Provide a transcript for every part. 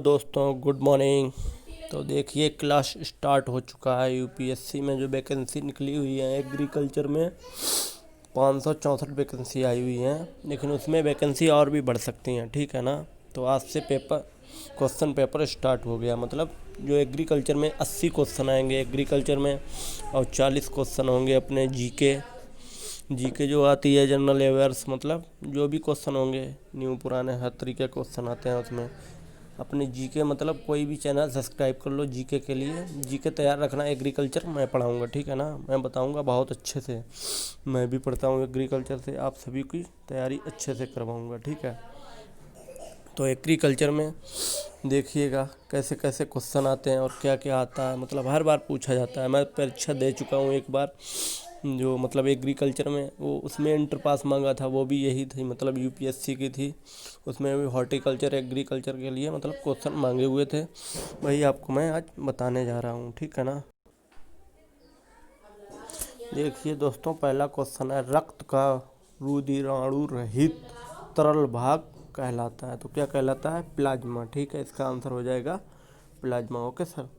दोस्तों good morning. तो देखिए क्लास स्टार्ट हो चुका है। यूपीएससी में जो वैकेंसी निकली हुई है एग्रीकल्चर में 564 वैकेंसी आई हुई हैं, लेकिन उसमें वैकेंसी और भी बढ़ सकती हैं। ठीक है ना। तो आज से क्वेश्चन पेपर स्टार्ट हो गया। मतलब जो एग्रीकल्चर में 80 क्वेश्चन आएंगे एग्रीकल्चर में, और 40 क्वेश्चन होंगे अपने जीके जो आती है जनरल अवेयर्स। मतलब जो भी क्वेश्चन होंगे न्यू पुराने हर तरीके के क्वेश्चन आते हैं उसमें। अपने जीके मतलब कोई भी चैनल सब्सक्राइब कर लो जीके के लिए। जीके तैयार रखना। एग्रीकल्चर मैं पढ़ाऊंगा, ठीक है ना। मैं बताऊंगा बहुत अच्छे से। मैं भी पढ़ता हूँ एग्रीकल्चर से, आप सभी की तैयारी अच्छे से करवाऊंगा, ठीक है। तो एग्रीकल्चर में देखिएगा कैसे कैसे क्वेश्चन आते हैं और क्या क्या आता है। मतलब हर बार पूछा जाता है। मैं परीक्षा दे चुका हूँ एक बार, जो मतलब एग्रीकल्चर में, वो उसमें इंटर पास मांगा था, वो भी यही थी, मतलब यूपीएससी की थी। उसमें भी हॉर्टिकल्चर एग्रीकल्चर के लिए मतलब क्वेश्चन मांगे हुए थे। वही आपको मैं आज बताने जा रहा हूँ, ठीक है ना। देखिए दोस्तों, पहला क्वेश्चन है रक्त का रुधिराणु रहित तरल भाग कहलाता है। तो क्या कहलाता है? प्लाज्मा। ठीक है, इसका आंसर हो जाएगा प्लाज्मा। Okay sir.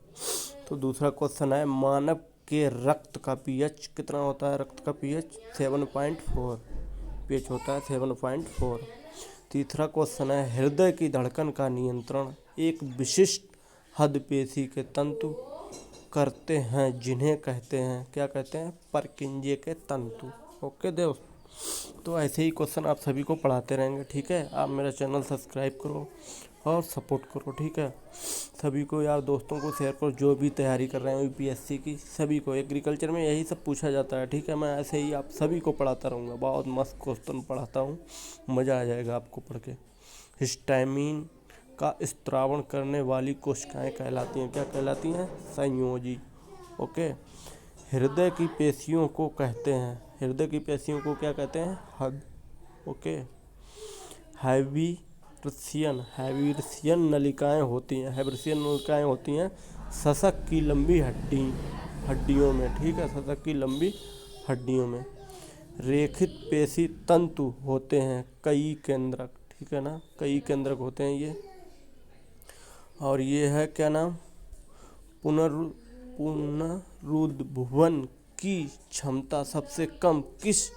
तो दूसरा क्वेश्चन है मानव के रक्त का पीएच कितना होता है? रक्त का पीएच 7.4 पीएच होता है, 7.4। तीसरा क्वेश्चन है हृदय की धड़कन का नियंत्रण एक विशिष्ट हदपेशी के तंतु करते हैं, जिन्हें कहते हैं, क्या कहते हैं? परकिंजे के तंतु। ओके दोस्त। तो ऐसे ही क्वेश्चन आप सभी को पढ़ाते रहेंगे, ठीक है। आप मेरा चैनल सब्सक्राइब करो और सपोर्ट करो, ठीक है। सभी को, यार दोस्तों को शेयर करो जो भी तैयारी कर रहे हैं यूपीएससी की। सभी को एग्रीकल्चर में यही सब पूछा जाता है, ठीक है। मैं ऐसे ही आप सभी को पढ़ाता रहूँगा। बहुत मस्त क्वेश्चन पढ़ाता हूँ, मज़ा आ जाएगा आपको पढ़ के। हिस्टामिन का स्त्रावण करने वाली कोशिकाएं कहलाती हैं, क्या कहलाती हैं? संयोजी। ओके। हृदय की पेशियों को कहते हैं, हृदय की पेशियों को क्या कहते हैं? हद। ओके। हैविरसियन नलिकाएं होती हैं, हैविरसियन नलिकाएं होती हैं सशक की लंबी हड्डियों में, ठीक है। सशक की लंबी हड्डियों में। रेखित पेशी तंतु होते हैं कई केंद्रक, ठीक है ना। कई केंद्रक होते हैं ये। और ये है क्या नाम? पुनरुद्भवन की क्षमता सबसे कम किस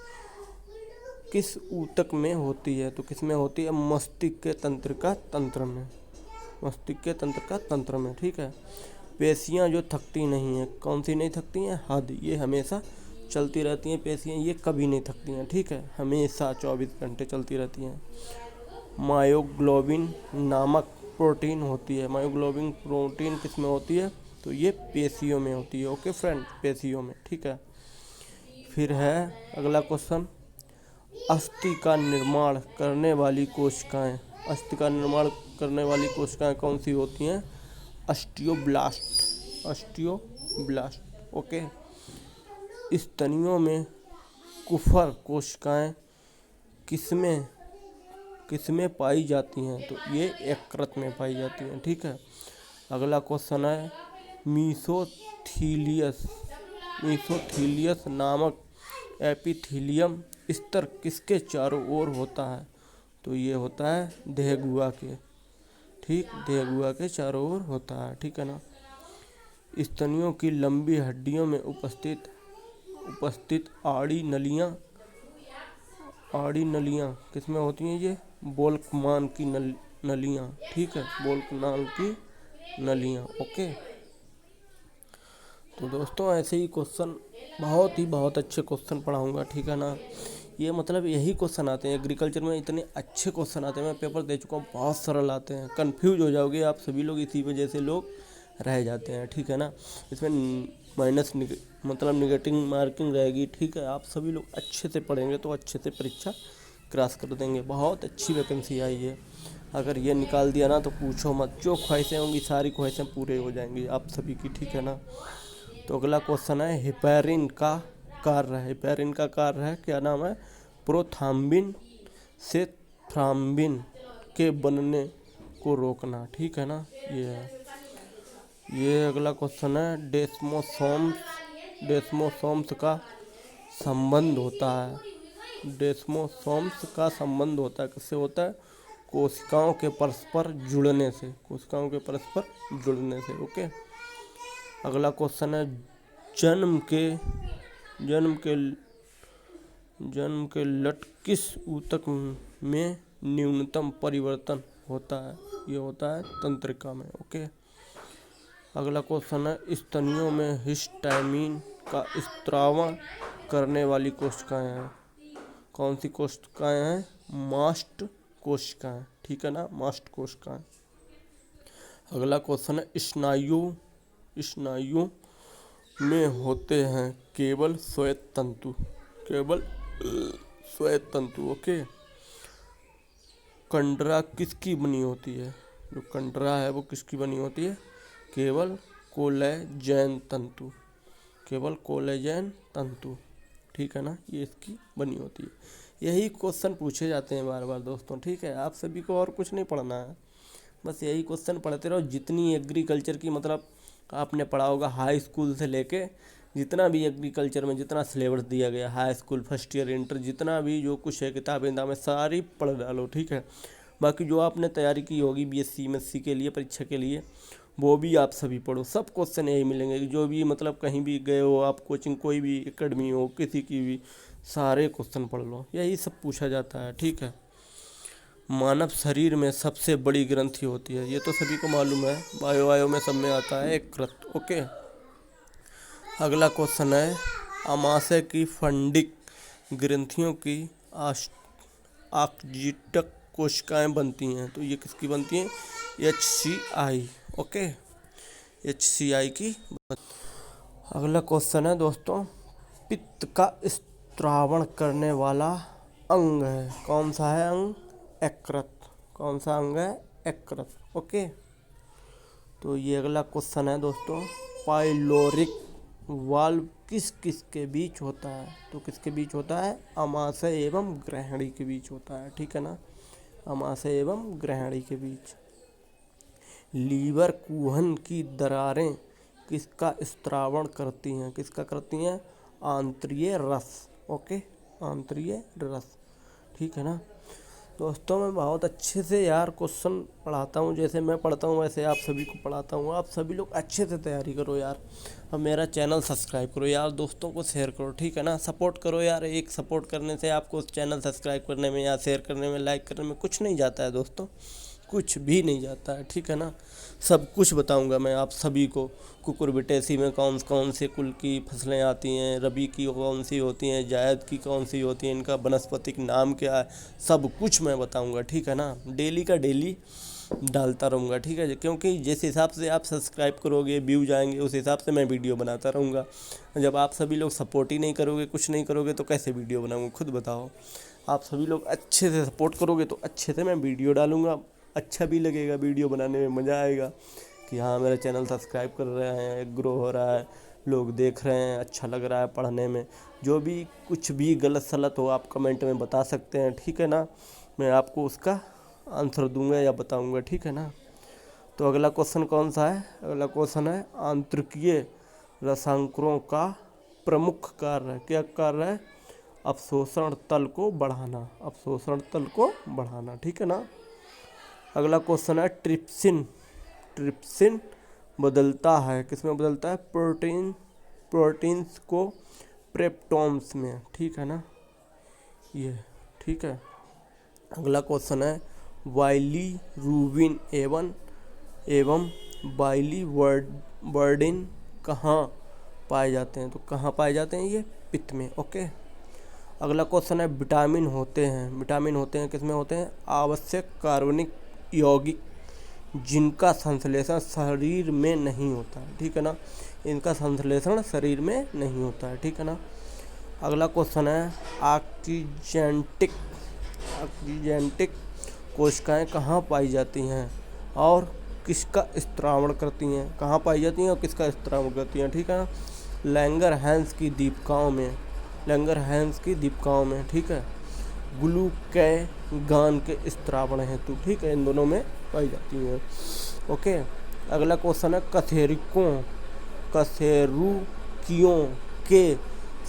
ऊतक में होती है? तो किस में होती है? मस्तिष्क के तंत्रिका तंत्र में, मस्तिष्क के तंत्रिका तंत्र में, ठीक है। पेशियां जो थकती नहीं हैं, कौन सी नहीं थकती हैं? हद। ये हमेशा चलती रहती हैं पेशियां, ये कभी नहीं थकती हैं, ठीक है। हमेशा 24 घंटे चलती रहती हैं। मायोग्लोबिन नामक प्रोटीन होती है। मायोग्लोबिन प्रोटीन किस में होती है? तो ये पेशियों में होती है। ओके फ्रेंड, पेशियों में, ठीक है। फिर है अगला क्वेश्चन, अस्थि का निर्माण करने वाली कोशिकाएं, अस्थि का निर्माण करने वाली कोशिकाएं कौन सी होती हैं? Osteoblast, osteoblast. ओके। स्तनियों में कुफर कोशिकाएं किसमें पाई जाती हैं? तो ये यकृत में पाई जाती हैं, ठीक है। अगला क्वेश्चन है मीसोथीलियस नामक एपिथीलियम स्तर किसके चारों ओर होता है? तो ये होता है देहगुआ के, ठीक। देहगुआ के चारों ओर होता है, ठीक है ना। स्तनियों की लंबी हड्डियों में उपस्थित आड़ी नलियाँ किस में होती हैं? ये वोल्कमान की नलियाँ, ठीक है। वोल्कनाल की नलियाँ। ओके। तो दोस्तों ऐसे ही क्वेश्चन बहुत अच्छे क्वेश्चन पढ़ाऊँगा, ठीक है ना। ये मतलब यही क्वेश्चन आते हैं एग्रीकल्चर में, इतने अच्छे क्वेश्चन आते हैं। मैं पेपर दे चुका हूँ, बहुत सरल आते हैं। कंफ्यूज हो जाओगे आप सभी लोग, इसी वजह से लोग रह जाते हैं, ठीक है ना। इसमें मतलब निगेटिव मार्किंग रहेगी, ठीक है। आप सभी लोग अच्छे से पढ़ेंगे तो अच्छे से परीक्षा क्रॉस कर देंगे। बहुत अच्छी वैकेंसी आई है। अगर ये निकाल दिया ना तो पूछो मत, जो ख्वाहिशें होंगी सारी ख्वाहिशें पूरे हो जाएंगी आप सभी की, ठीक है ना। तो अगला क्वेश्चन है हेपेरिन का कार्य है। हेपेरिन का कार्य है, क्या नाम है? प्रोथ्राम्बिन से थ्राम्बिन के बनने को रोकना, ठीक है ना। ये है। ये अगला क्वेश्चन है डेस्मोसोम्स का संबंध होता है। डेस्मोसोम्स का संबंध होता है, किससे होता है? कोशिकाओं के परस्पर जुड़ने से, कोशिकाओं के परस्पर जुड़ने से। ओके, अगला क्वेश्चन है जन्म के लट किस ऊतक में न्यूनतम परिवर्तन होता है? ये होता है तंत्रिका में। ओके, अगला क्वेश्चन है स्तनियों में हिस्टामिन का स्त्रावण करने वाली कोशिकाएं हैं। कौन सी कोशिकाएं हैं? मास्ट कोशिकाएं, ठीक है ना, मास्ट कोशिकाएं। अगला क्वेश्चन है स्नायु में होते हैं केवल श्वेत तंतु, केवल श्वेत तंतु। ओके, कंडरा किसकी बनी होती है? जो कंडरा है वो किसकी बनी होती है? केवल कोलेजन तंतु, केवल कोलेजन तंतु, ठीक है ना, ये इसकी बनी होती है। यही क्वेश्चन पूछे जाते हैं बार बार दोस्तों, ठीक है। आप सभी को और कुछ नहीं पढ़ना है, बस यही क्वेश्चन पढ़ते रहो। जितनी एग्रीकल्चर की मतलब आपने पढ़ा होगा हाई स्कूल से लेके, जितना भी एग्रीकल्चर में जितना सिलेबस दिया गया, high school, first year, inter, जितना भी जो कुछ है किताबें सारी पढ़ डालो, ठीक है। बाकी जो आपने तैयारी की होगी बीएससी एमएससी के लिए, परीक्षा के लिए, वो भी आप सभी पढ़ो। सब क्वेश्चन यही मिलेंगे, जो भी मतलब कहीं भी गए हो आप, कोचिंग कोई भी एकेडमी हो किसी की भी, सारे क्वेश्चन पढ़ लो, यही सब पूछा जाता है, ठीक है। मानव शरीर में सबसे बड़ी ग्रंथि होती है, ये तो सभी को मालूम है, वायु में सब में आता है यकृत। ओके, अगला क्वेश्चन है आमाशय की फंडिक ग्रंथियों की आक्जीटक कोशिकाएं बनती हैं, तो ये किसकी बनती हैं? HCI। ओके, HCI की। अगला क्वेश्चन है दोस्तों पित्त का स्त्रावण करने वाला अंग है, कौन सा है अंग? यकृत। कौन सा अंग है? यकृत। ओके, तो ये अगला क्वेश्चन है दोस्तों पाइलोरिक वाल्व किस किस के बीच होता है? तो किसके बीच होता है? आमाशय एवं ग्रहणी के बीच होता है, ठीक है ना, आमाशय एवं ग्रहणी के बीच। लीवर कुहन की दरारें किसका स्त्रावण करती हैं? किसका करती हैं? आंतरीय रस। ओके, आंतरीय रस, ठीक है ना। दोस्तों मैं बहुत अच्छे से यार क्वेश्चन पढ़ाता हूँ, जैसे मैं पढ़ता हूँ वैसे आप सभी को पढ़ाता हूँ। आप सभी लोग अच्छे से तैयारी करो यार, और मेरा चैनल सब्सक्राइब करो यार, दोस्तों को शेयर करो, ठीक है ना, सपोर्ट करो यार। एक सपोर्ट करने से आपको चैनल सब्सक्राइब करने में या शेयर करने में, लाइक करने में कुछ नहीं जाता है दोस्तों, कुछ भी नहीं जाता है, ठीक है ना। सब कुछ बताऊंगा मैं आप सभी को, कुकुरबिटेसी में कौन से कुल की फसलें आती हैं, रबी की कौन सी होती हैं, जायद की कौन सी होती हैं, इनका वनस्पतिक नाम क्या है, सब कुछ मैं बताऊंगा, ठीक है ना। डेली का डेली डालता रहूँगा, ठीक है, क्योंकि जिस हिसाब से आप सब्सक्राइब करोगे, व्यू जाएंगे, उस हिसाब से मैं वीडियो बनाता रहूँगा। जब आप सभी लोग सपोर्ट ही नहीं करोगे, कुछ नहीं करोगे, तो कैसे वीडियो बनाऊँगा, खुद बताओ। आप सभी लोग अच्छे से सपोर्ट करोगे तो अच्छे से मैं वीडियो डालूँगा, अच्छा भी लगेगा, वीडियो बनाने में मज़ा आएगा कि हाँ मेरा चैनल सब्सक्राइब कर रहे हैं, ग्रो हो रहा है, लोग देख रहे हैं, अच्छा लग रहा है पढ़ने में। जो भी कुछ भी गलत सलत हो आप कमेंट में बता सकते हैं, ठीक है ना, मैं आपको उसका आंसर दूंगा या बताऊंगा, ठीक है ना। तो अगला क्वेश्चन कौन सा है? अगला क्वेश्चन है आंतरिकीय रसायनों का प्रमुख कार्य, क्या कार्य है? अवशोषण तल को बढ़ाना, अवशोषण तल को बढ़ाना, ठीक है ना। अगला क्वेश्चन है ट्रिप्सिन बदलता है, किसमें बदलता है? प्रोटीन्स को पेप्टोन्स में, ठीक है ना, ये ठीक है। अगला क्वेश्चन है बाइलीरुबिन एवं बाइलीवर्डिन कहाँ पाए जाते हैं? तो कहाँ पाए जाते हैं? ये पित्त में। ओके, अगला क्वेश्चन है विटामिन होते हैं किसमें होते हैं? आवश्यक कार्बनिक यौगिक जिनका संश्लेषण शरीर में नहीं होता है, ठीक है ना, इनका संश्लेषण शरीर में नहीं होता है, ठीक है ना। अगला क्वेश्चन है ऑक्सीजेंटिक कोशिकाएं कहाँ पाई जाती हैं और किसका स्त्रावण करती हैं? कहाँ पाई जाती हैं और किसका स्त्रावण करती हैं, ठीक है ना। लैंगरहैंस की दीपिकाओं में, ठीक है, ग्लूकेगान के स्त्रावण हेतु, ठीक है, इन दोनों में पाई जाती हैं। ओके, अगला क्वेश्चन है कशेरुकियों के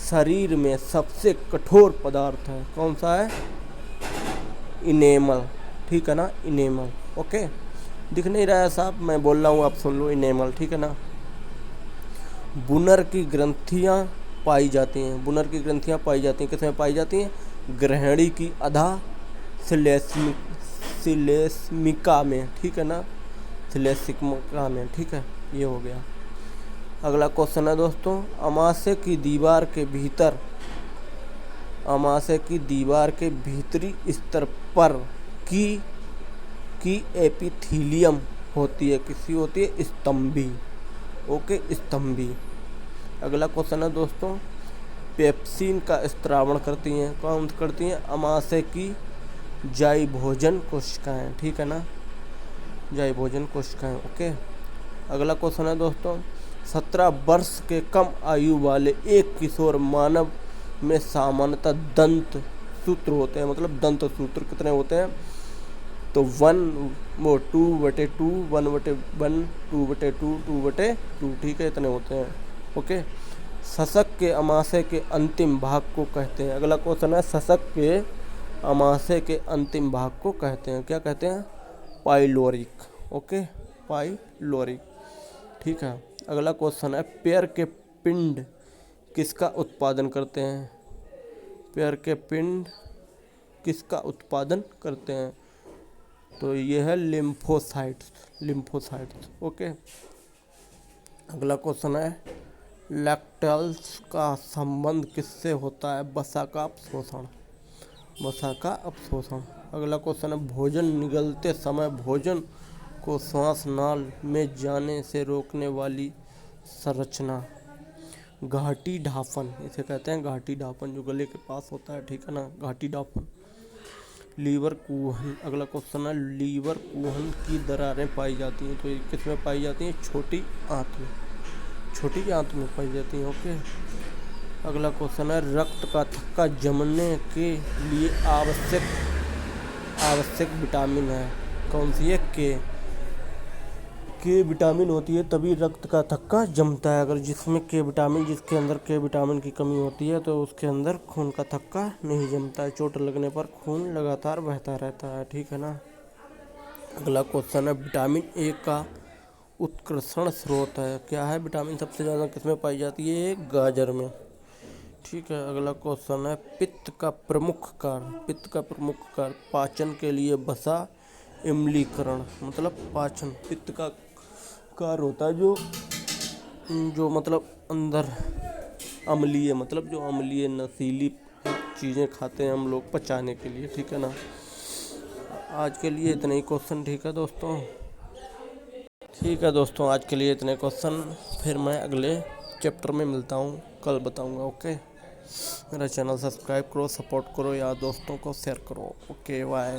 शरीर में सबसे कठोर पदार्थ है, कौन सा है? इनेमल, ठीक है ना, इनेमल। ओके, दिख नहीं रहा है साहब, मैं बोल रहा हूँ आप सुन लो, इनेमल, ठीक है ना। बुनर की ग्रंथियाँ पाई जाती हैं, बुनर की ग्रंथियाँ पाई जाती हैं, किसमें पाई जाती हैं? ग्रहणी की अधा सिलेस्मिका में, ठीक है ना, सिलेस्मिका में, ठीक है, ये हो गया। अगला क्वेश्चन है दोस्तों, अमाशय की दीवार के भीतर, अमाशय की दीवार के भीतरी स्तर पर की एपिथीलियम होती है, किसी होती है? स्तंभी। ओके, स्तंभी। अगला क्वेश्चन है दोस्तों, पेप्सिन का स्त्रावण करती हैं, कौन करती हैं? अमाशय की जाई भोजन कोशिकाएं, ठीक है ना, जाई भोजन कोशिकाएं। ओके, अगला क्वेश्चन है दोस्तों, 17 वर्ष के कम आयु वाले एक किशोर मानव में सामान्यतः दंत सूत्र होते हैं, मतलब दंत सूत्र कितने होते हैं? तो 2/2, 1/1, 2/2, 2/2, ठीक है, इतने होते हैं। ओके, शशक के अमाशय के अंतिम भाग को कहते हैं। अगला क्वेश्चन है, शशक के अमाशय के अंतिम भाग को कहते हैं, क्या कहते हैं? पाइलोरिक। ओके, पाइलोरिक, ठीक है। अगला क्वेश्चन है, पैर के पिंड किसका उत्पादन करते हैं? पैर के पिंड किसका उत्पादन करते हैं? तो ये है लिम्फोसाइट्स, लिम्फोसाइट्स। ओके, अगला क्वेश्चन है, लैक्टल्स का संबंध किससे होता है? वसा का अवशोषण, वसा का अवशोषण। अगला क्वेश्चन है, भोजन निगलते समय भोजन को श्वास नाल में जाने से रोकने वाली संरचना, घाटी ढाफन, इसे कहते हैं घाटी ढाफन, जो गले के पास होता है, ठीक है ना, घाटी ढाफन। लीवर कुहन। अगला क्वेश्चन है, लीवर कुहन की दरारें पाई जाती हैं, तो ये किस में पाई जाती हैं? छोटी आंत में, छोटी आंत में पाई जाती हैं। ओके, अगला क्वेश्चन है, रक्त का थक्का जमने के लिए आवश्यक विटामिन है, कौन सी है? के विटामिन होती है, तभी रक्त का थक्का जमता है। अगर जिसमें जिसके अंदर के विटामिन की कमी होती है तो उसके अंदर खून का थक्का नहीं जमता है, चोट लगने पर खून लगातार बहता रहता है, ठीक है ना। अगला क्वेश्चन है, विटामिन ए का उत्कृष्ण स्रोत है, क्या है? विटामिन सबसे ज़्यादा किसमें पाई जाती है? गाजर में, ठीक है। अगला क्वेश्चन है, पित्त का प्रमुख कार्य पाचन के लिए वसा अम्लीकरण, मतलब पाचन, पित्त का कार्य होता है जो मतलब अंदर अम्लीय, मतलब जो अम्लीय नशीली चीज़ें खाते हैं हम लोग पचाने के लिए, ठीक है ना। आज के लिए इतने ही क्वेश्चन, ठीक है दोस्तों, ठीक है दोस्तों, आज के लिए इतने क्वेश्चन, फिर मैं अगले चैप्टर में मिलता हूँ, कल बताऊँगा। ओके, मेरा चैनल सब्सक्राइब करो, सपोर्ट करो, यार दोस्तों को शेयर करो। Okay, bye.